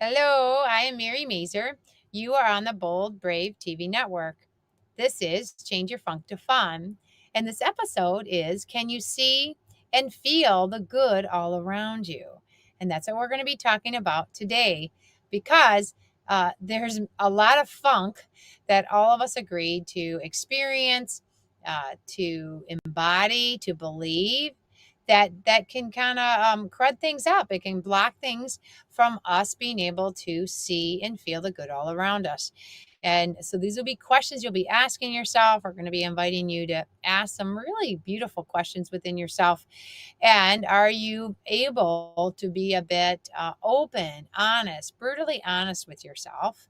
Hello, I am Mary Mazur. You are on the Bold Brave TV network. This is Change Your Funk to Fun. And this episode is Can You See and Feel the Good All Around You? And that's what we're going to be talking about today because there's a lot of funk that all of us agreed to experience, to embody, to believe. That can kind of crud things up. It can block things from us being able to see and feel the good all around us. And so these will be questions you'll be asking yourself. We're going to be inviting you to ask some really beautiful questions within yourself. And are you able to be a bit open, honest, brutally honest with yourself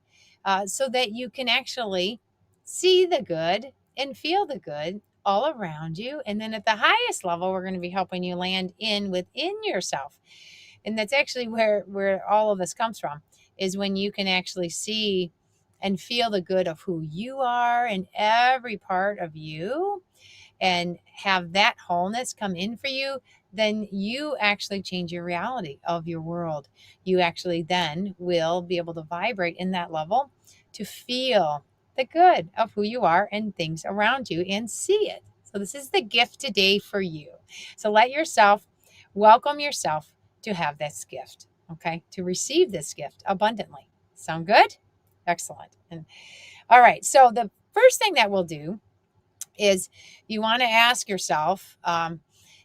so that you can actually see the good and feel the good all around you? And then at the highest level, we're going to be helping you land in within yourself. And that's actually where all of this comes from, is when you can actually see and feel the good of who you are and every part of you, and have that wholeness come in for you. Then you actually change your reality of your world. You actually then will be able to vibrate in that level to feel the good of who you are and things around you and see it. So this is the gift today for you. So let yourself welcome yourself to have this gift, okay? To receive this gift abundantly. Sound good? Excellent. And all right. So the first thing that we'll do is you want to ask yourself,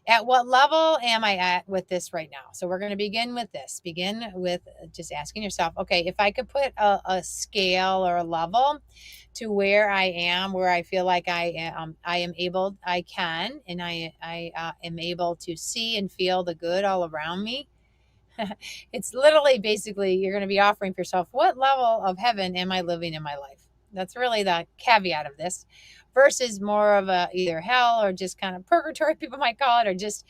at what level am I at with this right now? So we're going to begin with this. Begin with just asking yourself, okay, if I could put a scale or a level to where I am, where I feel like I am able, I can, and I am able to see and feel the good all around me. It's literally basically you're going to be offering for yourself, what level of heaven am I living in my life? That's really the caveat of this, versus more of a either hell or just kind of purgatory, people might call it, or just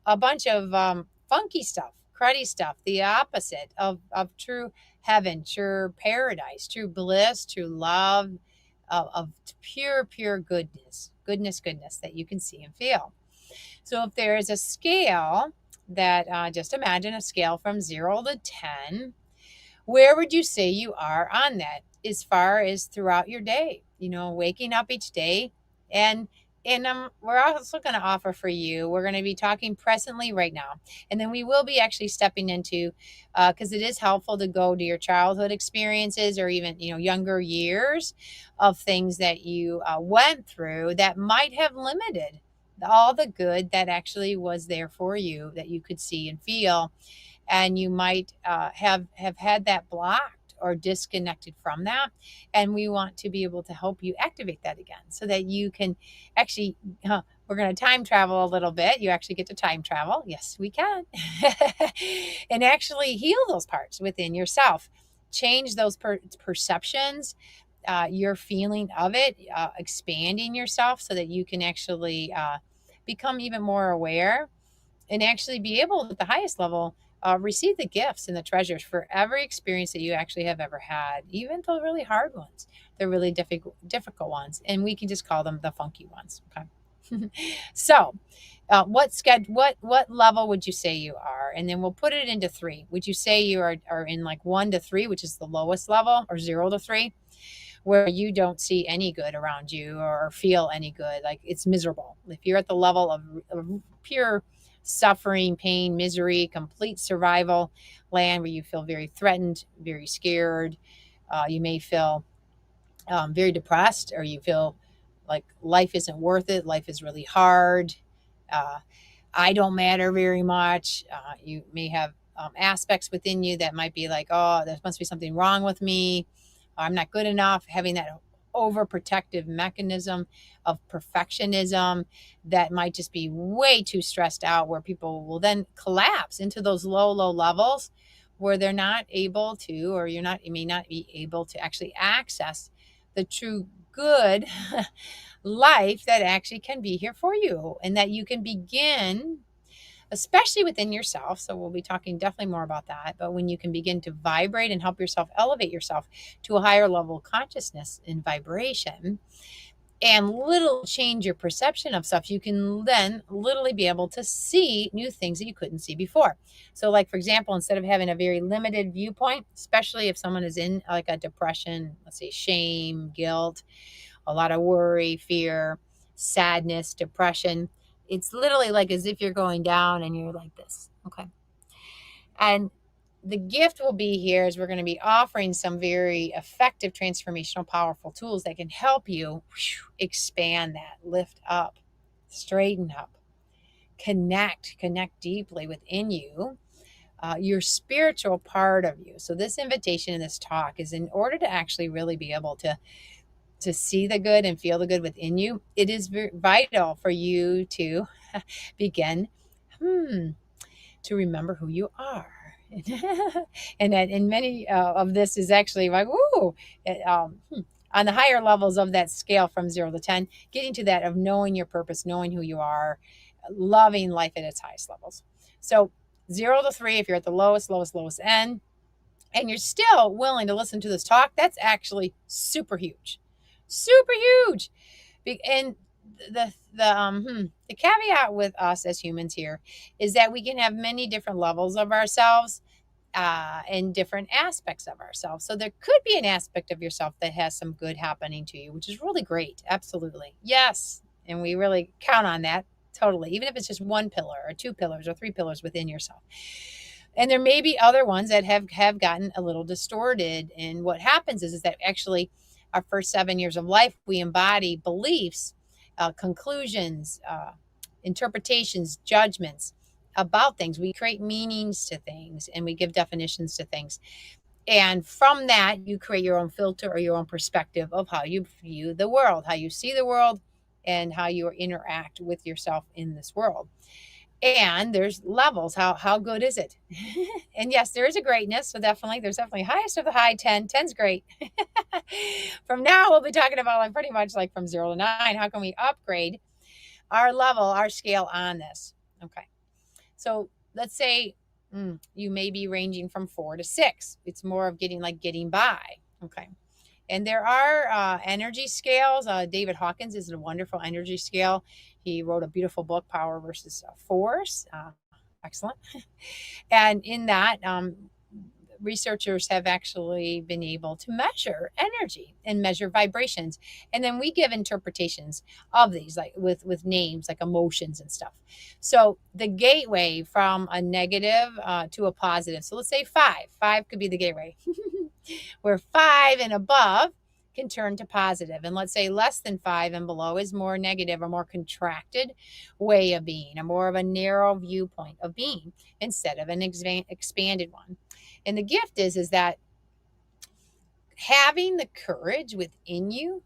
a bunch of funky stuff, cruddy stuff, the opposite of true heaven, true paradise, true bliss, true love, of pure goodness that you can see and feel. So if there is a scale that, just imagine a scale from 0 to 10, where would you say you are on that as far as throughout your day? Waking up each day, and we're also going to offer for you. We're going to be talking presently right now, and then we will be actually stepping into, because it is helpful to go to your childhood experiences or even younger years of things that you went through that might have limited all the good that actually was there for you that you could see and feel, and you might have had that blocked or disconnected from that. And we want to be able to help you activate that again so that you can actually, we're going to time travel a little bit. You actually get to time travel. Yes, we can. And actually heal those parts within yourself, change those perceptions, your feeling of it, expanding yourself so that you can actually become even more aware and actually be able at the highest level receive the gifts and the treasures for every experience that you actually have ever had, even the really hard ones, the really difficult ones, and we can just call them the funky ones. Okay. So what level would you say you are? And then we'll put it into three. Would you say you are in like 1 to 3, which is the lowest level, or 0 to 3, where you don't see any good around you or feel any good, like it's miserable? If you're at the level of pure suffering, pain, misery, complete survival land, where you feel very threatened, very scared, you may feel very depressed, or you feel like life isn't worth it, life is really hard, uh, I don't matter very much. You may have aspects within you that might be like, oh, there must be something wrong with me, I'm not good enough, having that overprotective mechanism of perfectionism that might just be way too stressed out, where people will then collapse into those low levels where they're not able to, or you may not be able to actually access the true good life that actually can be here for you, and that you can begin, especially within yourself. So we'll be talking definitely more about that. But when you can begin to vibrate and help yourself elevate yourself to a higher level of consciousness and vibration, and little change your perception of stuff, you can then literally be able to see new things that you couldn't see before. So, like, for example, instead of having a very limited viewpoint, especially if someone is in like a depression, let's say shame, guilt, a lot of worry, fear, sadness, depression, it's literally like as if you're going down and you're like this. Okay. And the gift will be here is we're going to be offering some very effective, transformational, powerful tools that can help you expand that, lift up, straighten up, connect deeply within you, your spiritual part of you. So this invitation in this talk is in order to actually really be able to see the good and feel the good within you. It is very vital for you to begin to remember who you are. And that in many of this is actually like, ooh, on the higher levels of that scale from 0 to 10, getting to that of knowing your purpose, knowing who you are, loving life at its highest levels. So 0 to 3, if you're at the lowest end, and you're still willing to listen to this talk, that's actually super huge, super huge. And the caveat with us as humans here is that we can have many different levels of ourselves and different aspects of ourselves. So there could be an aspect of yourself that has some good happening to you, which is really great. Absolutely. Yes. And we really count on that totally, even if it's just one pillar or two pillars or three pillars within yourself. And there may be other ones that have gotten a little distorted. And what happens is that actually our first 7 years of life, we embody beliefs, conclusions, interpretations, judgments about things. We create meanings to things and we give definitions to things. And from that, you create your own filter or your own perspective of how you view the world, how you see the world, and how you interact with yourself in this world. And there's levels. How good is it? And yes, there is a greatness. So there's definitely highest of the high 10. 10's great. From now, we'll be talking about like pretty much like from 0 to 9. How can we upgrade our level, our scale on this? Okay. So let's say you may be ranging from 4 to 6. It's more of getting by. Okay. And there are energy scales. David Hawkins is a wonderful energy scale. He wrote a beautiful book, Power versus Force. Excellent. And in that, researchers have actually been able to measure energy and measure vibrations. And then we give interpretations of these, like with names, like emotions and stuff. So the gateway from a negative to a positive. So let's say 5. 5 could be the gateway. Where 5 and above can turn to positive. And let's say less than 5 and below is more negative, a more contracted way of being, a more of a narrow viewpoint of being instead of an expanded one. And the gift is that having the courage within you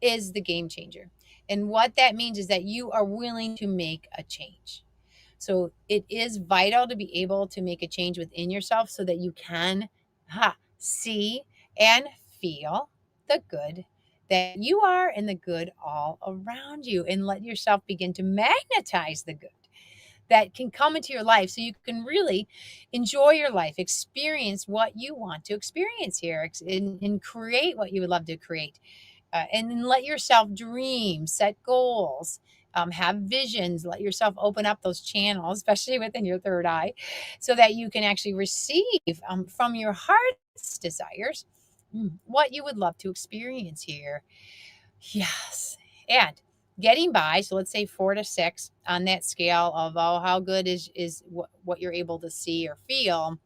is the game changer. And what that means is that you are willing to make a change. So it is vital to be able to make a change within yourself so that you can see and feel the good that you are and the good all around you, and let yourself begin to magnetize the good that can come into your life so you can really enjoy your life, experience what you want to experience here, and create what you would love to create. And then let yourself dream, set goals, have visions, let yourself open up those channels, especially within your third eye, so that you can actually receive from your heart's desires what you would love to experience here. Yes. And getting by, so let's say 4 to 6 on that scale of how good is what you're able to see or feel,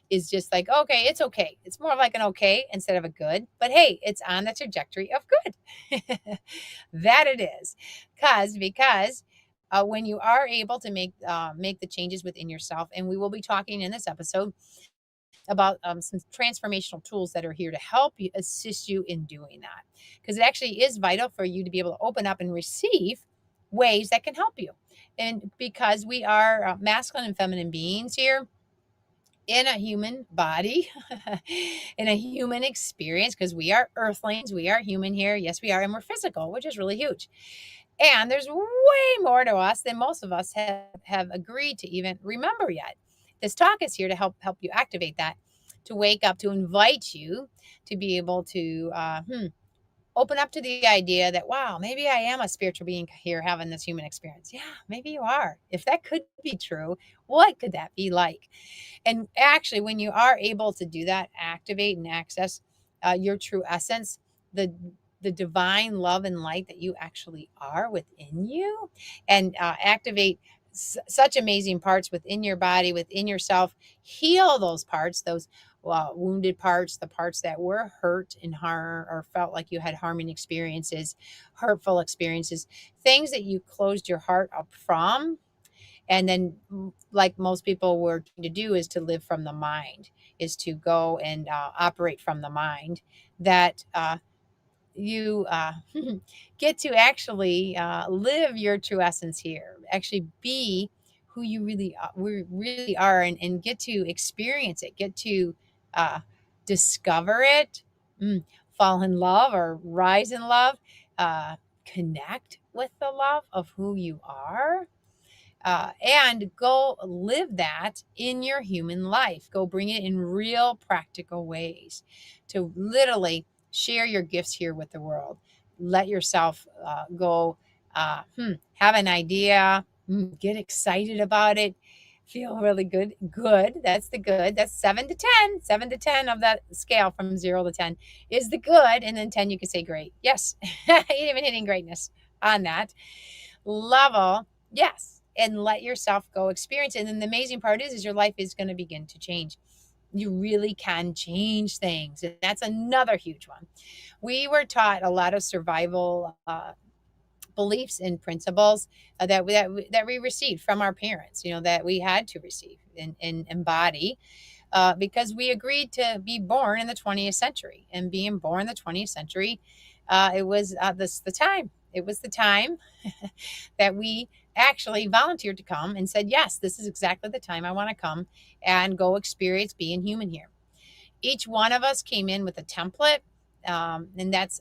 is just like, okay, it's okay. It's more like an okay instead of a good, but hey, it's on the trajectory of good. That it is. Because when you are able to make the changes within yourself, and we will be talking in this episode about some transformational tools that are here to help you, assist you in doing that. Because it actually is vital for you to be able to open up and receive ways that can help you. And because we are masculine and feminine beings here, in a human body, in a human experience, because we are earthlings, we are human here. Yes, we are, and we're physical, which is really huge. And there's way more to us than most of us have agreed to even remember yet. This talk is here to help you activate that, to wake up, to invite you to be able to Open up to the idea that, wow, maybe I am a spiritual being here having this human experience. Yeah, maybe you are. If that could be true, what could that be like? And actually, when you are able to do that, activate and access your true essence, the the divine love and light that you actually are within you, and activate such amazing parts within your body, within yourself. Heal those parts, those wounded parts, the parts that were hurt and harm or felt like you had harming experiences, hurtful experiences, things that you closed your heart up from. And then, like most people were to do, is to live from the mind, is to go and operate from the mind, that you get to actually live your true essence here, actually be who you really are, and get to experience it, get to uh, discover it, mm, fall in love or rise in love, uh, connect with the love of who you are, and go live that in your human life. Go bring it in real practical ways to literally share your gifts here with the world. Let yourself go, have an idea, get excited about it, feel really good. Good. That's the good. That's 7 to 10. 7 to 10 of that scale from 0 to 10 is the good. And then 10, you can say great. Yes. Even hitting greatness on that level. Yes. And let yourself go experience it. And then the amazing part is your life is going to begin to change. You really can change things. And that's another huge one. We were taught a lot of survival beliefs and principles that we received from our parents, that we had to receive and embody, because we agreed to be born in the 20th century. And being born in the 20th century, it was the time. It was the time that we actually volunteered to come and said, yes, this is exactly the time I want to come and go experience being human here. Each one of us came in with a template, and that's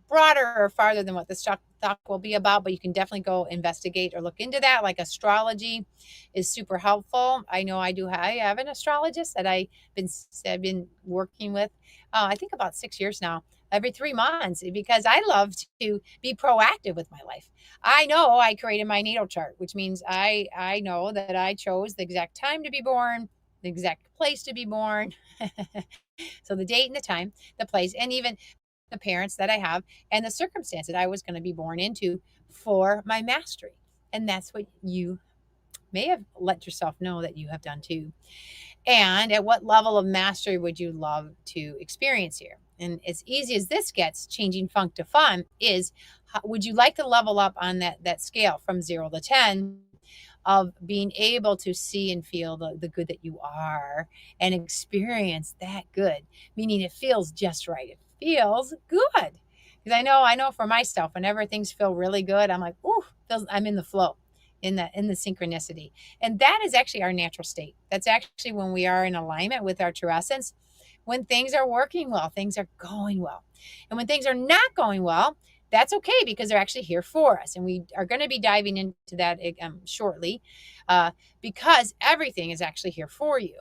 broader or farther than what this talk will be about, but you can definitely go investigate or look into that. Like astrology is super helpful. I know I have an astrologist that I've been working with, I think about 6 years now, every 3 months, because I love to be proactive with my life. I know I created my natal chart, which means I know that I chose the exact time to be born, the exact place to be born. So the date and the time, the place, and even the parents that I have and the circumstance that I was going to be born into for my mastery. And that's what you may have let yourself know that you have done too. And at what level of mastery would you love to experience here? And as easy as this gets, changing funk to fun is, would you like to level up on that scale from 0 to 10 of being able to see and feel the good that you are and experience that good, meaning it feels just right. It feels good. Because I know for myself, whenever things feel really good, I'm like, ooh, I'm in the flow, in the synchronicity. And that is actually our natural state. That's actually when we are in alignment with our true essence. When things are working well, things are going well. And when things are not going well, that's okay, because they're actually here for us. And we are going to be diving into that shortly, because everything is actually here for you.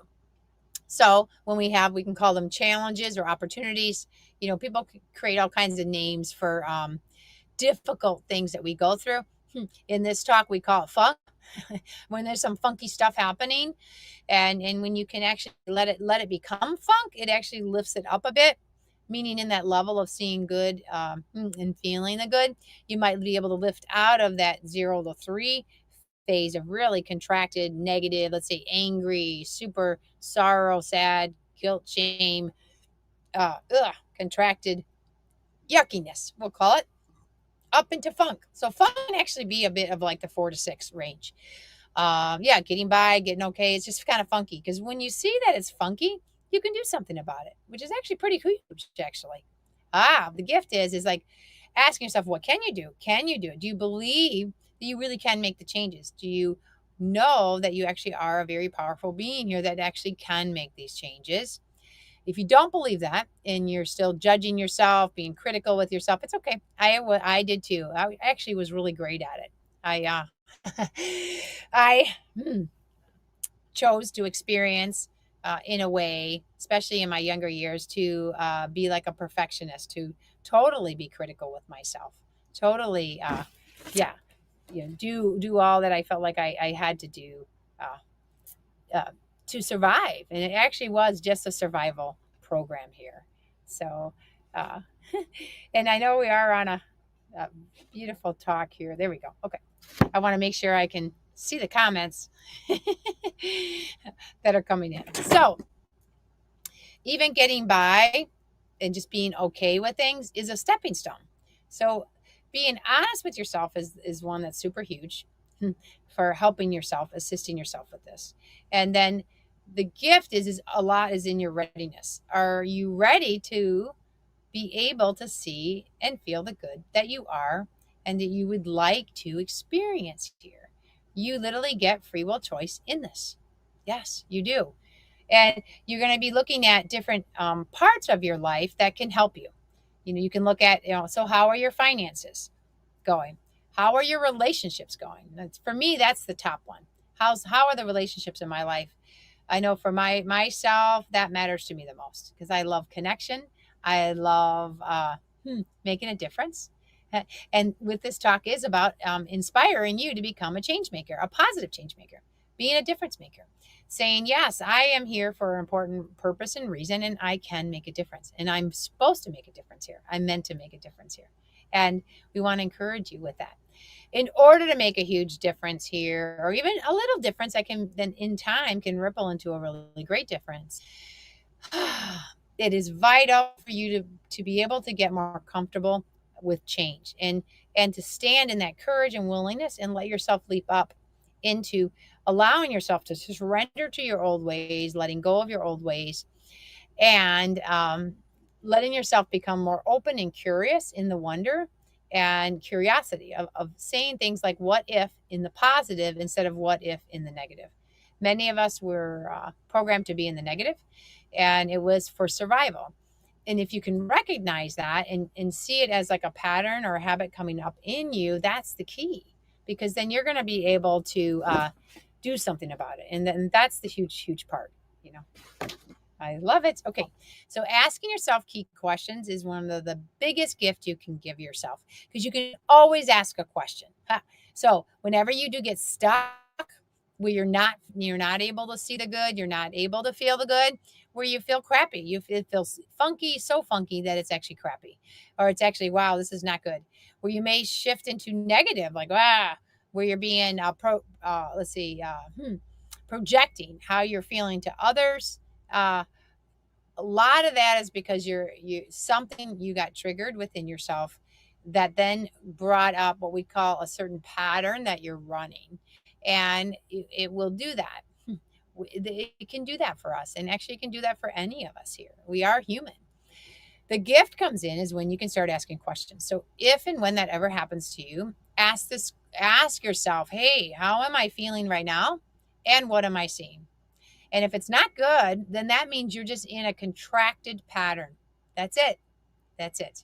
So when we can call them challenges or opportunities. People create all kinds of names for difficult things that we go through. In this talk, we call it funk. When there's some funky stuff happening, and when you can actually let it become funk, it actually lifts it up a bit. Meaning, in that level of seeing good, and feeling the good, you might be able to lift out of that 0 to 3 phase of really contracted, negative, let's say angry, super sorrow, sad, guilt, shame, contracted yuckiness, we'll call it, up into funk. So funk can actually be a bit of like the 4 to 6 range. Yeah, getting by, getting okay. It's just kind of funky, because when you see that it's funky, you can do something about it, which is actually pretty huge, actually. The gift is like asking yourself, what can you do? Can you do it? Do you believe that you really can make the changes? Do you know that you actually are a very powerful being here that actually can make these changes? If you don't believe that and you're still judging yourself, being critical with yourself, it's okay. I did too. I actually was really great at it. I I chose to experience in a way, especially in my younger years, to be like a perfectionist, to totally be critical with myself, totally, yeah, do all that I felt like I had to do uh, uh, to survive, and it actually was just a survival program here. So, uh, and I know we are on a beautiful talk here. There we go. Okay, I want to make sure I can see the comments that are coming in. So, even getting by and just being okay with things is a stepping stone. So being honest with yourself is one that's super huge for helping yourself, assisting yourself with this. And then the gift is a lot is in your readiness. Are you ready to be able to see and feel the good that you are and that you would like to experience here? You literally get free will choice in this. Yes, you do. And you're going to be looking at different parts of your life that can help you. You can look at, so how are your finances going? How are your relationships going? For me, that's the top one. How are the relationships in my life? I know for myself, that matters to me the most because I love connection. I love making a difference. And with this talk is about inspiring you to become a change maker, a positive change maker, being a difference maker, saying, yes, I am here for an important purpose and reason, and I can make a difference. And I'm supposed to make a difference here. I'm meant to make a difference here. And we want to encourage you with that. In order to make a huge difference here, or even a little difference that can then in time can ripple into a really great difference, it is vital for you to be able to get more comfortable with change and to stand in that courage and willingness and let yourself leap up into allowing yourself to surrender to your old ways, letting go of your old ways, and letting yourself become more open and curious in the wonder and curiosity of saying things like what if in the positive instead of what if in the negative. Many of us were programmed to be in the negative, and it was for survival. And if you can recognize that and see it as like a pattern or a habit coming up in you, that's the key, because then you're going to be able to do something about it. And then that's the huge part, you know. I love it. Okay. So asking yourself key questions is one of the biggest gifts you can give yourself, because you can always ask a question. So whenever you do get stuck where you're not able to see the good, you're not able to feel the good, where you feel crappy, it feels funky, so funky that it's actually crappy, or it's actually, wow, this is not good. Where you may shift into negative, like, where you're being projecting how you're feeling to others. A lot of that is because you got triggered within yourself that then brought up what we call a certain pattern that you're running, and it will do that. It can do that for us, and actually it can do that for any of us here. We are human. The gift comes in is when you can start asking questions. So if and when that ever happens to you, ask yourself, hey, how am I feeling right now, and what am I seeing? And if it's not good, then that means you're just in a contracted pattern. That's it. That's it.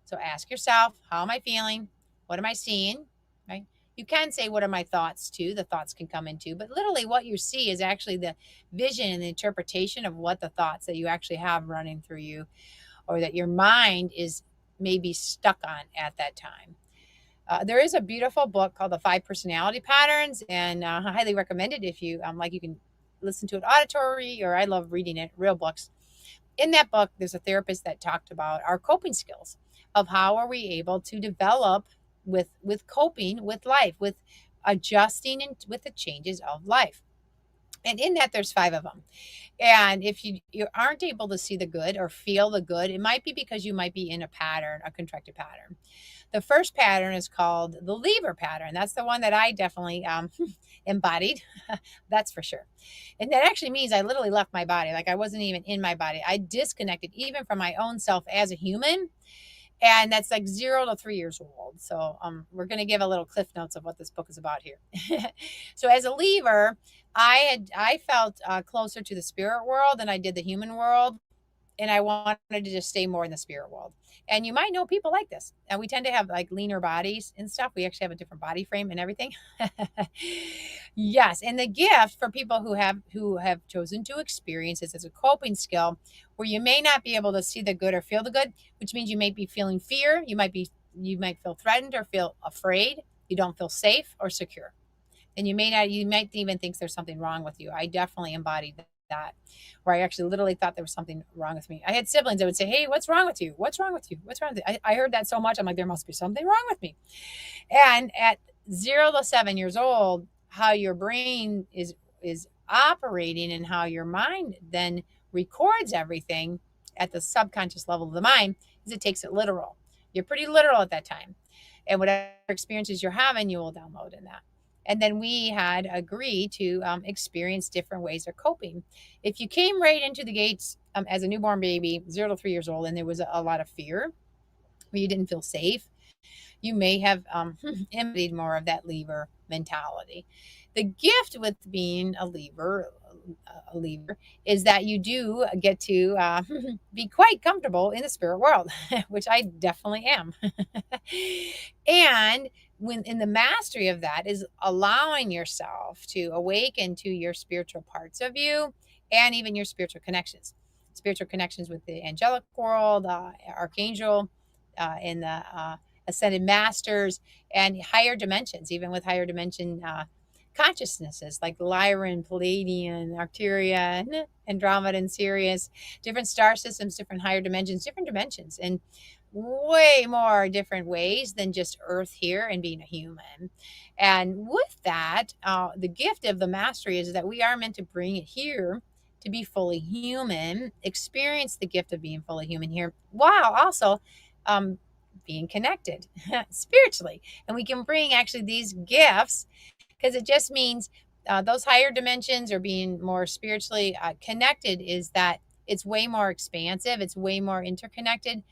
So ask yourself, how am I feeling? What am I seeing? Right? You can say, what are my thoughts too? The thoughts can come in too. But literally what you see is actually the vision and the interpretation of what the thoughts that you actually have running through you, or that your mind is maybe stuck on at that time. There is a beautiful book called The 5 Personality Patterns, and I highly recommend it if you like. You can listen to it auditory, or I love reading it, real books. In that book, there's a therapist that talked about our coping skills of how are we able to develop with coping with life, with adjusting with the changes of life. And in that, there's 5 of them. And if you aren't able to see the good or feel the good, it might be because you might be in a pattern, a contracted pattern. The first pattern is called the lever pattern. That's the one that I definitely embodied. That's for sure. And that actually means I literally left my body. Like I wasn't even in my body. I disconnected even from my own self as a human. And that's like 0 to 3 years old. So we're going to give a little cliff notes of what this book is about here. So as a lever, I felt closer to the spirit world than I did the human world. and I wanted to just stay more in the spirit world. And you might know people like this. And we tend to have like leaner bodies and stuff. We actually have a different body frame and everything. Yes, and the gift for people who have chosen to experience this as a coping skill, where you may not be able to see the good or feel the good, which means you might be feeling fear, you might feel threatened or feel afraid, you don't feel safe or secure. And you might even think there's something wrong with you. I definitely embodied that, where I actually literally thought there was something wrong with me. I had siblings that would say, "Hey, what's wrong with you? What's wrong with you? What's wrong with you?" I heard that so much. I'm like, there must be something wrong with me. And at 0 to 7 years old, how your brain is operating and how your mind then records everything at the subconscious level of the mind is it takes it literal. You're pretty literal at that time. And whatever experiences you're having, you will download in that. And then we had agreed to experience different ways of coping. If you came right into the gates as a newborn baby, 0 to 3 years old, and there was a lot of fear, or you didn't feel safe, you may have embodied more of that lever mentality. The gift with being a lever is that you do get to be quite comfortable in the spirit world, which I definitely am. And when in the mastery of that is allowing yourself to awaken to your spiritual parts of you and even your spiritual connections with the angelic world, archangel, and the ascended masters, and higher dimensions, even with higher dimension consciousnesses like Lyran, Palladian, Arcturian, Andromeda, and Sirius, different star systems, different higher dimensions, different dimensions, and way more different ways than just Earth here and being a human. And with that, the gift of the mastery is that we are meant to bring it here to be fully human, experience the gift of being fully human here, while also um, being connected spiritually. And we can bring actually these gifts because it just means those higher dimensions or being more spiritually connected is that it's way more expansive, it's way more interconnected,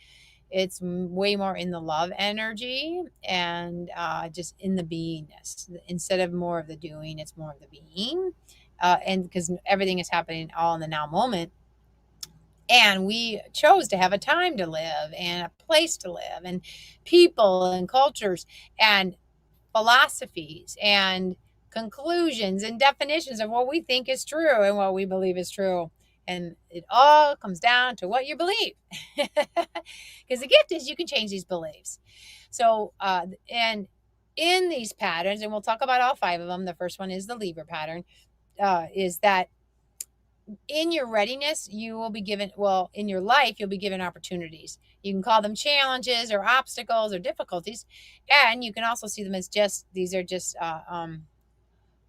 it's way more in the love energy and just in the beingness. Instead of more of the doing, it's more of the being. And because everything is happening all in the now moment. And we chose to have a time to live and a place to live and people and cultures and philosophies and conclusions and definitions of what we think is true and what we believe is true. And it all comes down to what you believe. Because the gift is you can change these beliefs. So, and in these patterns, and we'll talk about all 5 of them. The first one is the lever pattern, is that in your readiness, you will be given, well, in your life, you'll be given opportunities. You can call them challenges or obstacles or difficulties. And you can also see them as these are just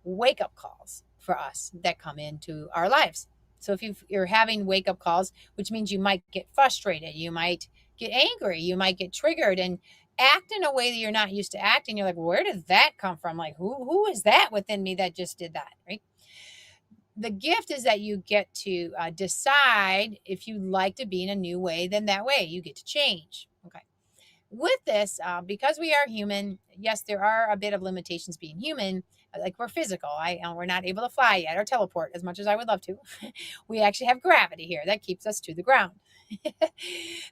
wake up calls for us that come into our lives. So if you're having wake up calls, which means you might get frustrated, you might get angry, you might get triggered and act in a way that you're not used to acting. You're like, where did that come from? Like, who is that within me that just did that? Right. The gift is that you get to decide if you like to be in a new way, then that way you get to change. Okay. With this, because we are human, yes, there are a bit of limitations being human. Like we're physical. We're not able to fly yet or teleport as much as I would love to. We actually have gravity here that keeps us to the ground.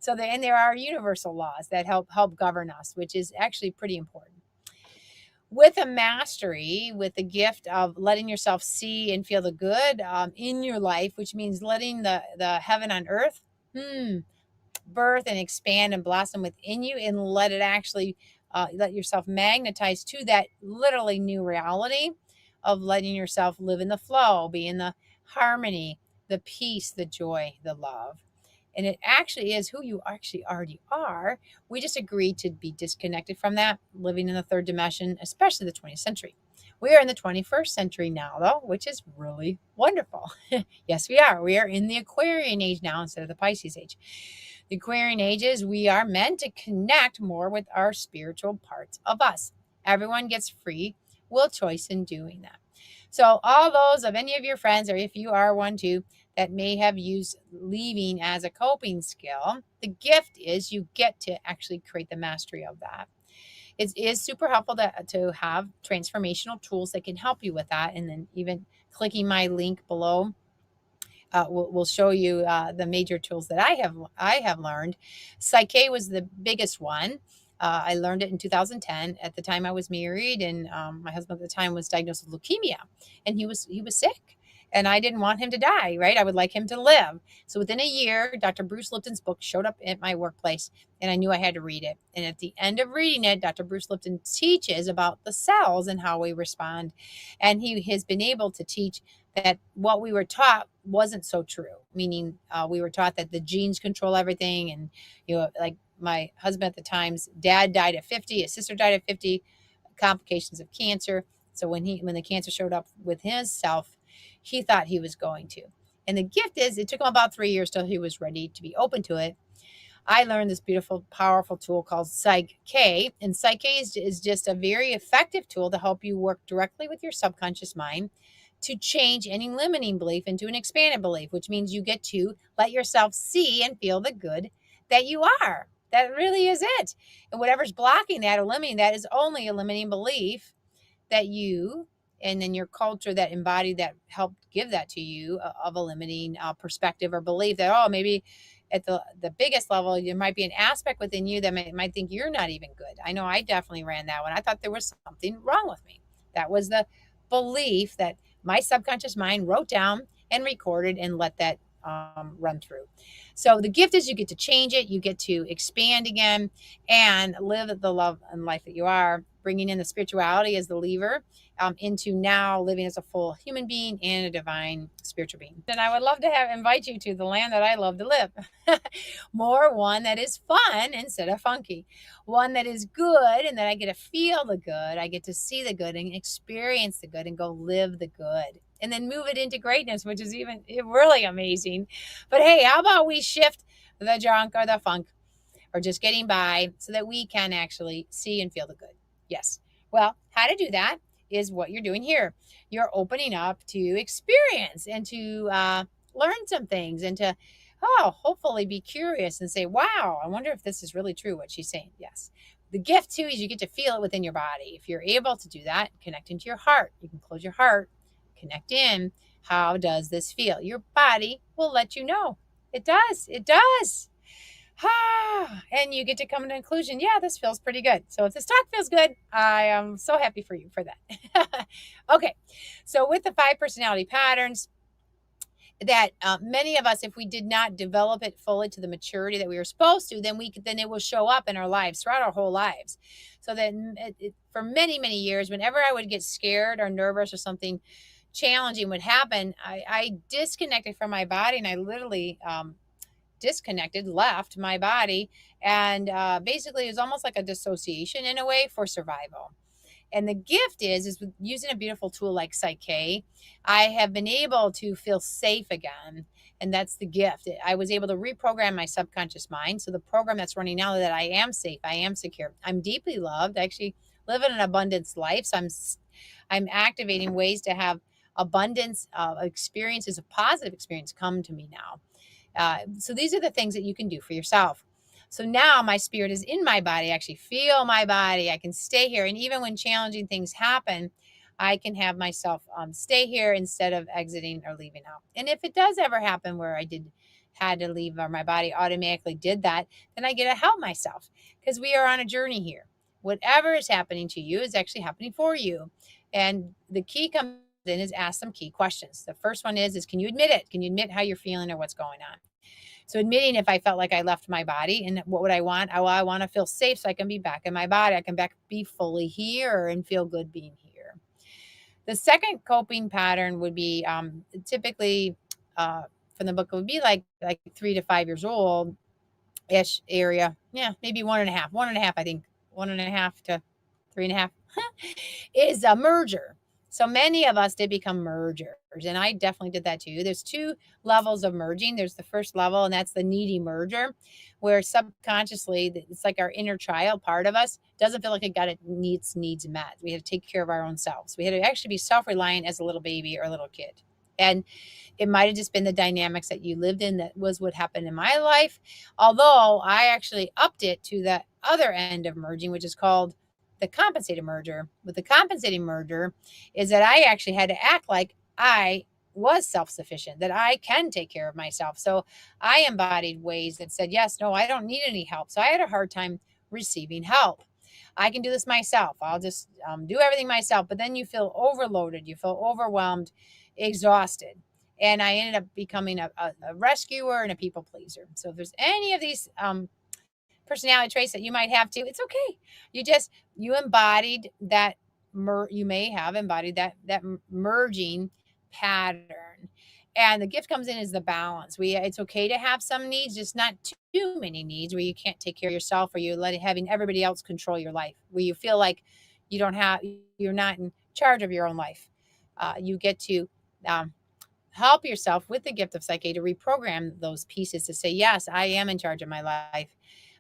So there are universal laws that help govern us, which is actually pretty important. With a mastery, with the gift of letting yourself see and feel the good in your life, which means letting the heaven on earth birth and expand and blossom within you, and let it actually let yourself magnetize to that literally new reality of letting yourself live in the flow, be in the harmony, the peace, the joy, the love. And it actually is who you actually already are. We just agreed to be disconnected from that, living in the third dimension, especially the 20th century. We are in the 21st century now, though, which is really wonderful. Yes, we are. We are in the Aquarian age now instead of the Pisces age. The Aquarian age is we are meant to connect more with our spiritual parts of us. Everyone gets free will choice in doing that. So all those of any of your friends, or if you are one too, that may have used leaving as a coping skill, the gift is you get to actually create the mastery of that. It is super helpful to have transformational tools that can help you with that. And then even clicking my link below will show you the major tools that I have learned. PSYCH-K was the biggest one. I learned it in 2010. At the time, I was married, and my husband at the time was diagnosed with leukemia, and he was sick, and I didn't want him to die. Right, I would like him to live. So within a year, Dr. Bruce Lipton's book showed up at my workplace, and I knew I had to read it. And at the end of reading it, Dr. Bruce Lipton teaches about the cells and how we respond, and he has been able to teach that what we were taught wasn't so true. Meaning, we were taught that the genes control everything, and like my husband at the time's dad died at 50, his sister died at 50, complications of cancer. So when the cancer showed up with his self, he thought he was going to. And the gift is, it took him about 3 years till he was ready to be open to it. I learned this beautiful, powerful tool called PSYCH-K. And PSYCH-K is just a very effective tool to help you work directly with your subconscious mind to change any limiting belief into an expanded belief, which means you get to let yourself see and feel the good that you are. That really is it. And whatever's blocking that or limiting that is only a limiting belief that you and then your culture that embodied that helped give that to you of a limiting perspective or belief that, oh, maybe at the biggest level, there might be an aspect within you that might think you're not even good. I know I definitely ran that one. I thought there was something wrong with me. That was the belief that my subconscious mind wrote down and recorded and let that run through. So the gift is you get to change it, you get to expand again and live the love and life that you are, bringing in the spirituality as the lever into now living as a full human being and a divine spiritual being. And I would love to invite you to the land that I love to live. More one that is fun instead of funky, one that is good, and that I get to feel the good, I get to see the good and experience the good and go live the good and then move it into greatness, which is even really amazing. But hey, how about we shift the junk or the funk or just getting by so that we can actually see and feel the good? Yes. Well, how to do that is what you're doing here. You're opening up to experience and to learn some things and to, hopefully be curious and say, wow, I wonder if this is really true, what she's saying. Yes. The gift, too, is you get to feel it within your body. If you're able to do that, connect into your heart. You can close your heart, connect in. How does this feel? Your body will let you know. It does. It does. And you get to come to the conclusion, yeah, this feels pretty good. So if this talk feels good, I am so happy for you for that. Okay. So with the 5 personality patterns, that many of us, if we did not develop it fully to the maturity that we were supposed to, then it will show up in our lives throughout our whole lives. So that for many, many years, whenever I would get scared or nervous or something challenging would happen, I disconnected from my body, and I literally disconnected, left my body, and basically it was almost like a dissociation in a way for survival. And the gift is with using a beautiful tool like PSYCH-K, I have been able to feel safe again. And that's the gift. I was able to reprogram my subconscious mind. So the program that's running now, that I am safe, I am secure, I'm deeply loved. I actually live in an abundance life. So I'm activating ways to have abundance experiences, of positive experience come to me now. So these are the things that you can do for yourself. So now my spirit is in my body. I actually feel my body. I can stay here. And even when challenging things happen, I can have myself stay here instead of exiting or leaving out. And if it does ever happen where had to leave, or my body automatically did that, then I get to help myself, because we are on a journey here. Whatever is happening to you is actually happening for you. And the key comes in is ask some key questions. The first one is can you admit it? Can you admit how you're feeling or what's going on? So admitting if I felt like I left my body, and what would I want? I want to feel safe so I can be back in my body. I can be fully here and feel good being here. The second coping pattern would be typically from the book, it would be like 3 to 5 years old ish area. Yeah, maybe 1.5. 1.5, I think. 1.5 to 3.5 is a merger. So many of us did become mergers, and I definitely did that too. There's 2 levels of merging. There's the first level, and that's the needy merger, where subconsciously, it's like our inner child part of us doesn't feel like it got its needs met. We had to take care of our own selves. We had to actually be self-reliant as a little baby or a little kid. And it might have just been the dynamics that you lived in that was what happened in my life. Although I actually upped it to the other end of merging, which is called the compensated merger. With the compensating merger is that I actually had to act like I was self-sufficient, that I can take care of myself. So I embodied ways that said, yes, no, I don't need any help. So I had a hard time receiving help. I can do this myself. I'll just do everything myself. But then you feel overloaded, you feel overwhelmed, exhausted. And I ended up becoming a rescuer and a people pleaser. So if there's any of these personality traits that you might have too, it's okay. You embodied that. You may have embodied that merging pattern. And the gift comes in as the balance. It's okay to have some needs, just not too many needs where you can't take care of yourself, or you're having everybody else control your life, where you feel like you're not in charge of your own life. You get to help yourself with the gift of Psych-K to reprogram those pieces to say, yes, I am in charge of my life.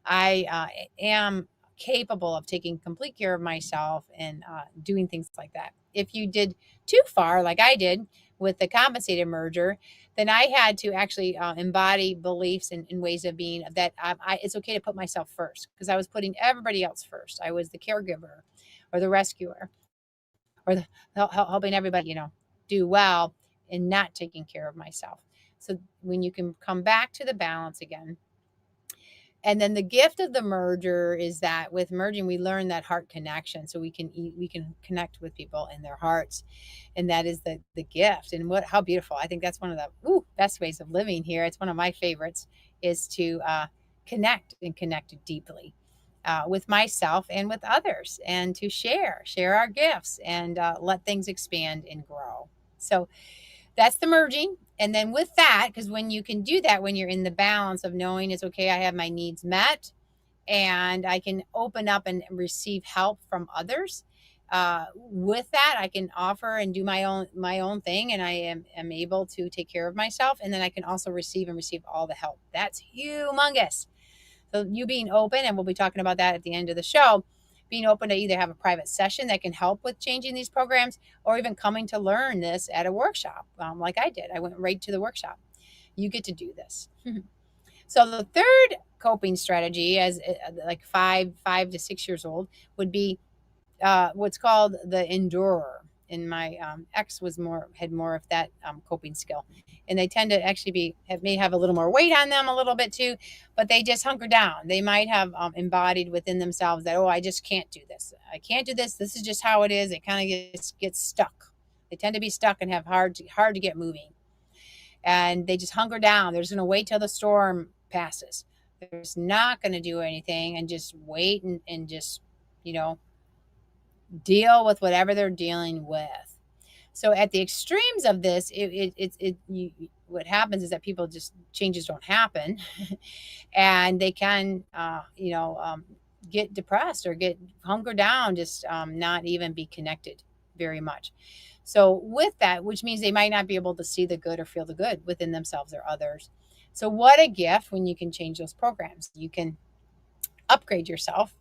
I am capable of taking complete care of myself and doing things like that. If you did too far, like I did with the compensated merger, then I had to actually embody beliefs and ways of being that it's okay to put myself first, because I was putting everybody else first. I was the caregiver or the rescuer or helping everybody, do well and not taking care of myself. So when you can come back to the balance again. And then the gift of the merger is that with merging, we learn that heart connection. So we can connect with people in their hearts. And that is the gift. And how beautiful. I think that's one of the best ways of living here. It's one of my favorites, is to connect and connect deeply with myself and with others, and to share our gifts and let things expand and grow. So that's the merging. And then with that, because when you can do that, when you're in the balance of knowing it's okay, I have my needs met, and I can open up and receive help from others. With that, I can offer and do my own thing, and I am able to take care of myself. And then I can also receive all the help. That's humongous. So you being open, and we'll be talking about that at the end of the show, being open to either have a private session that can help with changing these programs, or even coming to learn this at a workshop, like I did. I went right to the workshop. You get to do this. So the third coping strategy, as like 5 to 6 years old, would be what's called the endurer. And my ex had more of that coping skill, and they tend to actually may have a little more weight on them a little bit too, but they just hunker down. They might have embodied within themselves that, I just can't do this. I can't do this. This is just how it is. It kind of gets stuck. They tend to be stuck and have hard to get moving, and they just hunker down. They're just going to wait till the storm passes. They're just not going to do anything and just wait and just deal with whatever they're dealing with. So at the extremes of this, what happens is that changes don't happen, and they can, get depressed or get hunker down, just not even be connected very much. So with that, which means they might not be able to see the good or feel the good within themselves or others. So what a gift when you can change those programs. You can upgrade yourself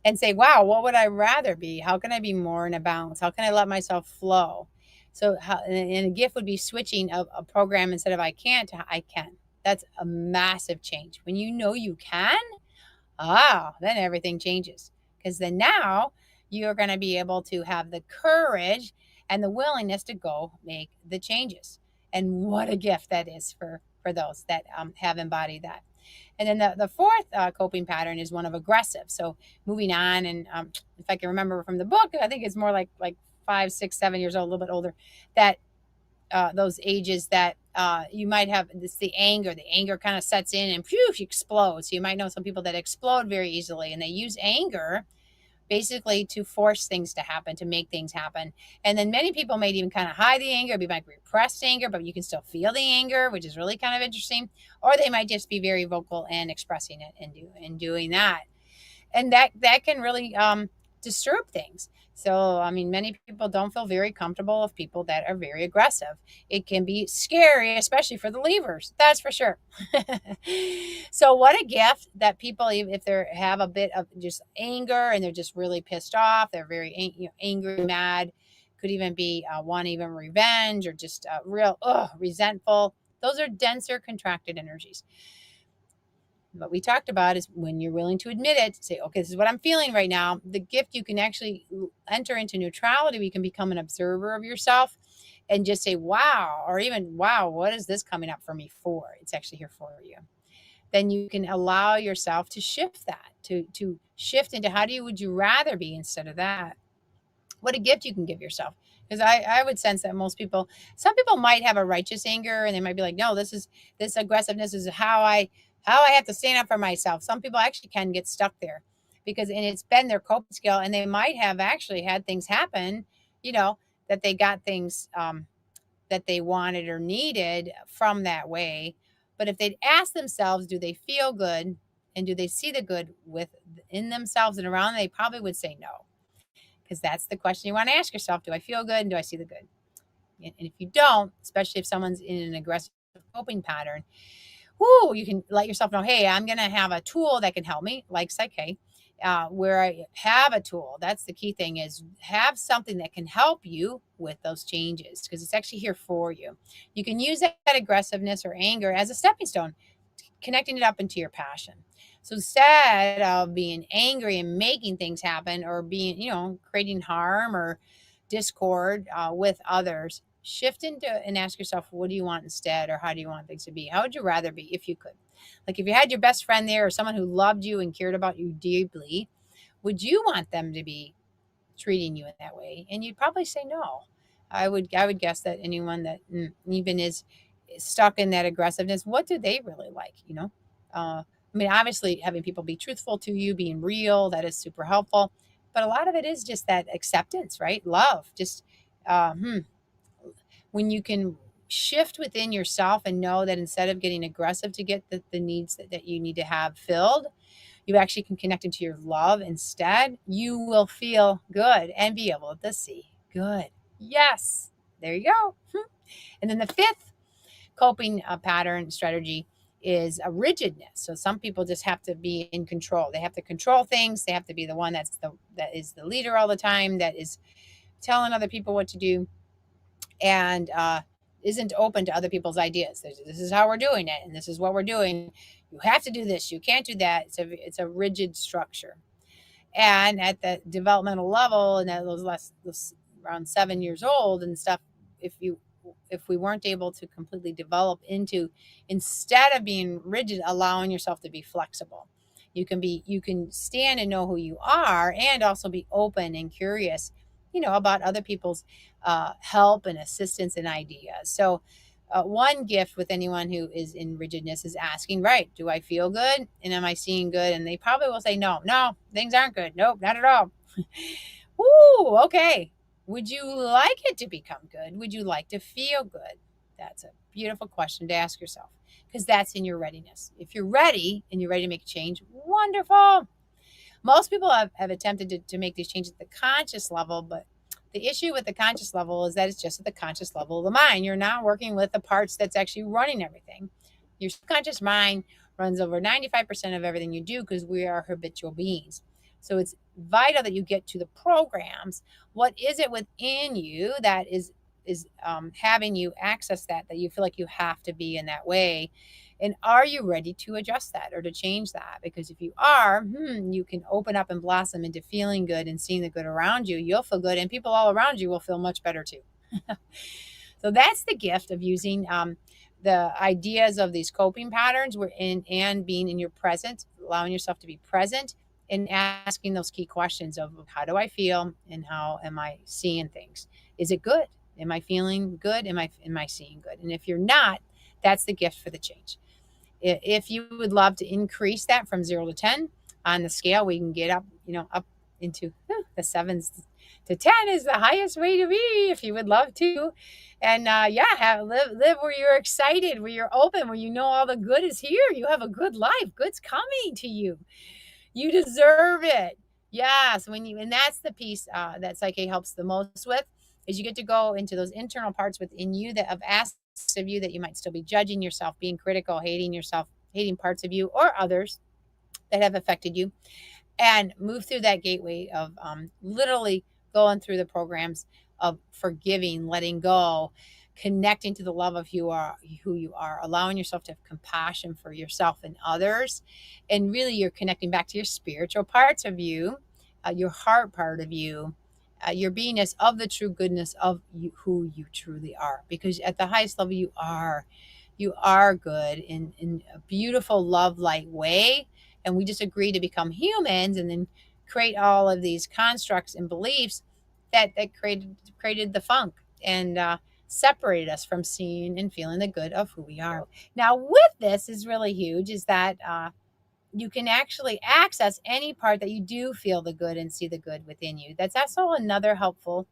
and say, wow, what would I rather be? How can I be more in a balance? How can I let myself flow? So and a gift would be switching a program instead of I can't to I can. That's a massive change. When you know you can, then everything changes. Because then now you're going to be able to have the courage and the willingness to go make the changes. And what a gift that is for those that have embodied that. And then the fourth coping pattern is one of aggressive. So moving on, and if I can remember from the book, I think it's more like 5, 6, 7 years old, a little bit older, that those ages that you might have the anger kind of sets in and explodes. So you might know some people that explode very easily, and they use anger basically to force things to happen, to make things happen. And then many people might even kind of hide the anger, might be repressed anger, but you can still feel the anger, which is really kind of interesting. Or they might just be very vocal and expressing it and doing that. And that can really disturb things. So, many people don't feel very comfortable with people that are very aggressive. It can be scary, especially for the leavers. That's for sure. So what a gift that people, if they have a bit of just anger and they're just really pissed off, they're very angry, mad, could even be want even revenge, or just real resentful. Those are denser, contracted energies. What we talked about is when you're willing to admit it, say, okay, this is what I'm feeling right now. The gift, you can actually enter into neutrality. We can become an observer of yourself, and just say, wow, or even, wow, what is this coming up for me for? It's actually here for you. Then you can allow yourself to shift that, to shift into how would you rather be instead of that. What a gift you can give yourself. Because I would sense that some people might have a righteous anger and they might be like, no, this aggressiveness is how I have to stand up for myself. Some people actually can get stuck there and it's been their coping skill, and they might have actually had things happen, you know, that they got things that they wanted or needed from that way. But if they'd ask themselves, do they feel good and do they see the good in themselves and around them, they probably would say no. Because that's the question you want to ask yourself. Do I feel good and do I see the good? And if you don't, especially if someone's in an aggressive coping pattern, you can let yourself know, hey, I'm going to have a tool that can help me, like PSYCH-K, where I have a tool. That's the key thing, is have something that can help you with those changes, because it's actually here for you. You can use that aggressiveness or anger as a stepping stone, connecting it up into your passion. So instead of being angry and making things happen, or creating harm or discord with others, shift into and ask yourself, what do you want instead? Or how do you want things to be? How would you rather be if you could? Like if you had your best friend there, or someone who loved you and cared about you deeply, would you want them to be treating you in that way? And you'd probably say no. I would guess that anyone that even is stuck in that aggressiveness, what do they really like? I mean, obviously having people be truthful to you, being real, that is super helpful. But a lot of it is just that acceptance, right? Love. Just uh, hmm, when you can shift within yourself and know that instead of getting aggressive to get the needs that you need to have filled, you actually can connect into your love instead, you will feel good and be able to see good. Yes, there you go. And then the fifth coping pattern strategy is a rigidness. So some people just have to be in control. They have to control things. They have to be the one that is the leader all the time, that is telling other people what to do, and isn't open to other people's ideas. This is how we're doing it, and this is what we're doing. You have to do this. You can't do that. It's a rigid structure. And at the developmental level, and at those around 7 years old and stuff, if we weren't able to completely develop into, instead of being rigid, allowing yourself to be flexible, you can stand and know who you are, and also be open and curious, about other people's help and assistance and ideas. So one gift with anyone who is in rigidness is asking, right, do I feel good? And am I seeing good? And they probably will say, no, things aren't good. Nope, not at all. Ooh, okay. Would you like it to become good? Would you like to feel good? That's a beautiful question to ask yourself, because that's in your readiness. If you're ready and you're ready to make a change, wonderful. Most people have attempted to make these changes at the conscious level, but the issue with the conscious level is that it's just at the conscious level of the mind. You're not working with the parts that's actually running everything. Your subconscious mind runs over 95% of everything you do, because we are habitual beings. So it's vital that you get to the programs. What is it within you that is having you access that you feel like you have to be in that way? And are you ready to adjust that or to change that? Because if you are, you can open up and blossom into feeling good and seeing the good around you. You'll feel good, and people all around you will feel much better too. So that's the gift of using the ideas of these coping patterns and being in your present, allowing yourself to be present, and asking those key questions of how do I feel and how am I seeing things? Is it good? Am I feeling good? Am I seeing good? And if you're not, that's the gift for the change. If you would love to increase that from 0 to 10 on the scale, we can get up into the 7s to 10 is the highest way to be, if you would love to. And live where you're excited, where you're open, where you know all the good is here. You have a good life. Good's coming to you. You deserve it. Yes, and that's the piece that PSYCH-K helps the most with, is you get to go into those internal parts within you that have asked of you that you might still be judging yourself, being critical, hating yourself, hating parts of you or others that have affected you, and move through that gateway of literally going through the programs of forgiving, letting go, connecting to the love of who you are, allowing yourself to have compassion for yourself and others. And really, you're connecting back to your spiritual parts of you, your heart part of you, your beingness of the true goodness of you, who you truly are. Because at the highest level, you are good in a beautiful love light way. And we just agree to become humans and then create all of these constructs and beliefs that created the funk and separated us from seeing and feeling the good of who we are. Now, with this is really huge is that you can actually access any part that you do feel the good and see the good within you. That's also another helpful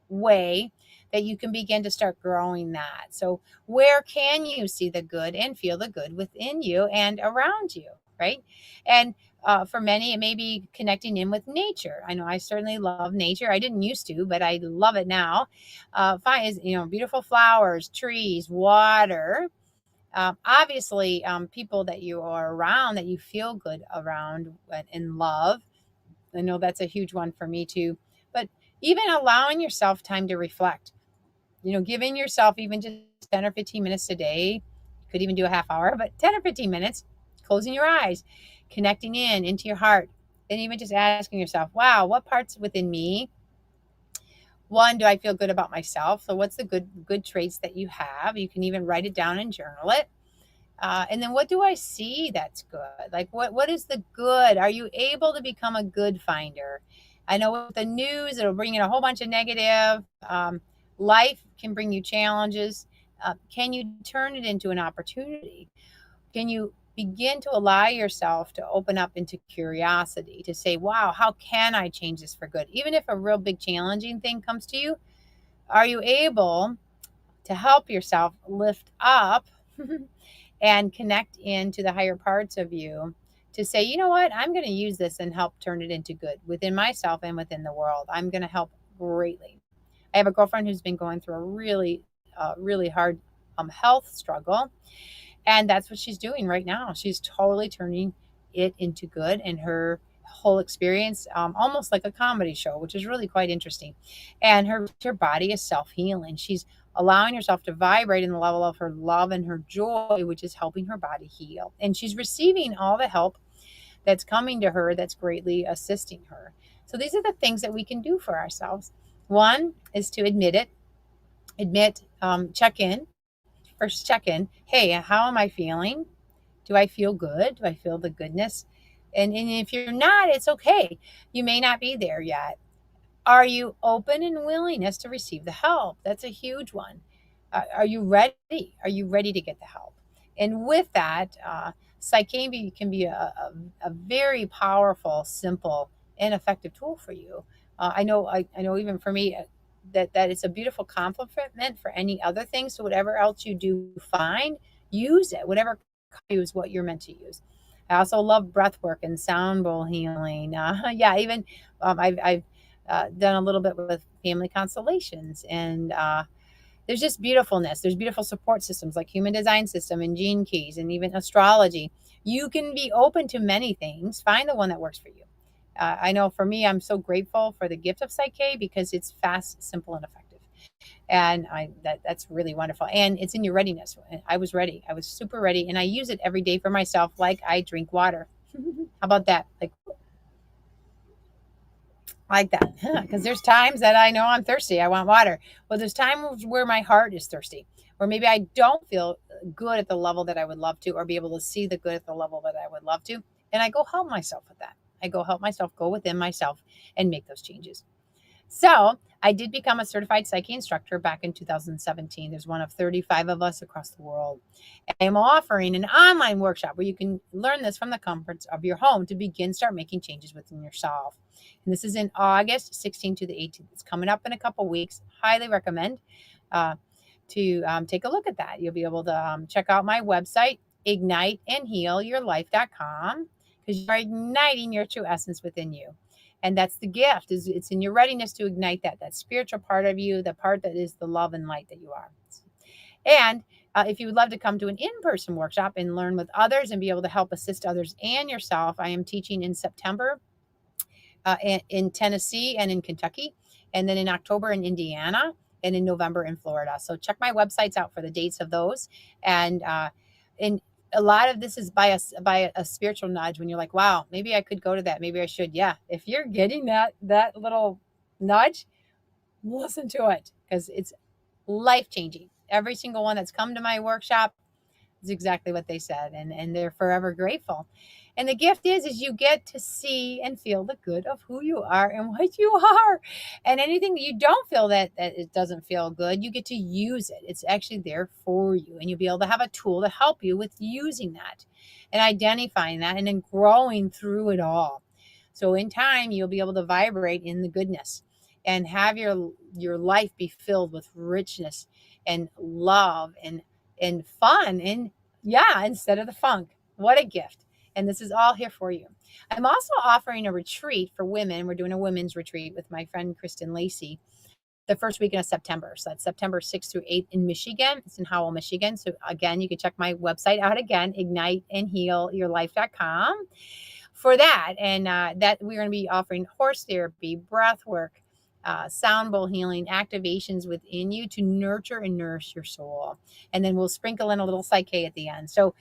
way that you can begin to start growing that. So, where can you see the good and feel the good within you and around you, right? And for many, it may be connecting in with nature. I know I certainly love nature. I didn't used to, but I love it now. Fine, beautiful flowers, trees, water, obviously people that you are around that you feel good around and love. I know that's a huge one for me too. But even allowing yourself time to reflect, giving yourself even just 10 or 15 minutes a day, you could even do a half hour, but 10 or 15 minutes, closing your eyes, connecting into your heart, and even just asking yourself, wow, what parts within me, one, do I feel good about myself? So what's the good traits that you have? You can even write it down and journal it. And then what do I see that's good? Like what is the good? Are you able to become a good finder? I know with the news, it'll bring in a whole bunch of negative. Life can bring you challenges. Can you turn it into an opportunity? Can you begin to allow yourself to open up into curiosity to say, wow, how can I change this for good? Even if a real big challenging thing comes to you, are you able to help yourself lift up and connect into the higher parts of you to say, you know what, I'm going to use this and help turn it into good within myself and within the world. I'm going to help greatly. I have a girlfriend who's been going through a really hard health struggle. And that's what she's doing right now. She's totally turning it into good, and her whole experience, almost like a comedy show, which is really quite interesting. And her body is self healing. She's allowing herself to vibrate in the level of her love and her joy, which is helping her body heal. And she's receiving all the help that's coming to her that's greatly assisting her. So these are the things that we can do for ourselves. One is to check in. First, check in. Hey, how am I feeling? Do I feel good? Do I feel the goodness? And if you're not, it's okay. You may not be there yet. Are you open and willingness to receive the help? That's a huge one. Are you ready? Are you ready to get the help? And with that, Psyche can be a very powerful, simple, and effective tool for you. I know even for me that it's a beautiful complement for any other thing. So whatever else you do find, use it. Whatever is what you're meant to use. I also love breath work and sound bowl healing. Yeah, even I've done a little bit with family constellations, and there's just beautifulness. There's beautiful support systems like human design system and gene keys and even astrology. You can be open to many things. Find the one that works for you. I know for me, I'm so grateful for the gift of Psyche because it's fast, simple, and effective. And that's really wonderful. And it's in your readiness. I was ready. I was super ready, and I use it every day for myself, like I drink water. How about that? Like that, because there's times that I know I'm thirsty. I want water. Well, there's times where my heart is thirsty, or maybe I don't feel good at the level that I would love to, or be able to see the good at the level that I would love to. And I go help myself with that. I go help myself, go within myself and make those changes. So I did become a certified Psyche instructor back in 2017. There's one of 35 of us across the world. I am offering an online workshop where you can learn this from the comforts of your home to start making changes within yourself. And this is in August 16th to the 18th. It's coming up in a couple weeks. Highly recommend to take a look at that. You'll be able to check out my website, igniteandhealyourlife.com, because you're igniting your true essence within you. And that's the gift, is it's in your readiness to ignite that spiritual part of you, the part that is the love and light that you are. And if you would love to come to an in-person workshop and learn with others and be able to help assist others and yourself, I am teaching in September in Tennessee and in Kentucky, and then in October in Indiana, and in November in Florida. So check my websites out for the dates of those. And a lot of this is by a spiritual nudge when you're like, wow, maybe I could go to that. Maybe I should. Yeah. If you're getting that little nudge, listen to it because it's life changing. Every single one that's come to my workshop is exactly what they said, and they're forever grateful. And the gift is you get to see and feel the good of who you are and what you are. And anything that you don't feel that it doesn't feel good, you get to use it. It's actually there for you, and you'll be able to have a tool to help you with using that and identifying that and then growing through it all. So in time, you'll be able to vibrate in the goodness and have your life be filled with richness and love and fun and yeah, instead of the funk. What a gift. And this is all here for you. I'm also offering a retreat for women. We're doing a women's retreat with my friend Kristen Lacey the first weekend of September. So that's September 6th through 8th in Michigan. It's in Howell, Michigan. So again, you can check my website out again, igniteandhealyourlife.com for that. And that we're going to be offering horse therapy, breath work, sound bowl healing, activations within you to nurture and nourish your soul. And then we'll sprinkle in a little PSYCH-K at the end. So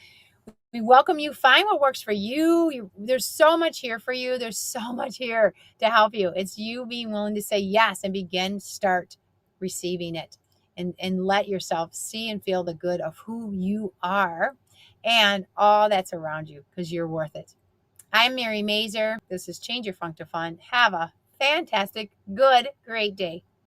we welcome you. Find what works for you. There's so much here for you. There's so much here to help you. It's you being willing to say yes and start receiving it and let yourself see and feel the good of who you are and all that's around you because you're worth it. I'm Mary Mazur. This is Change Your Funk to Fun. Have a fantastic, good, great day.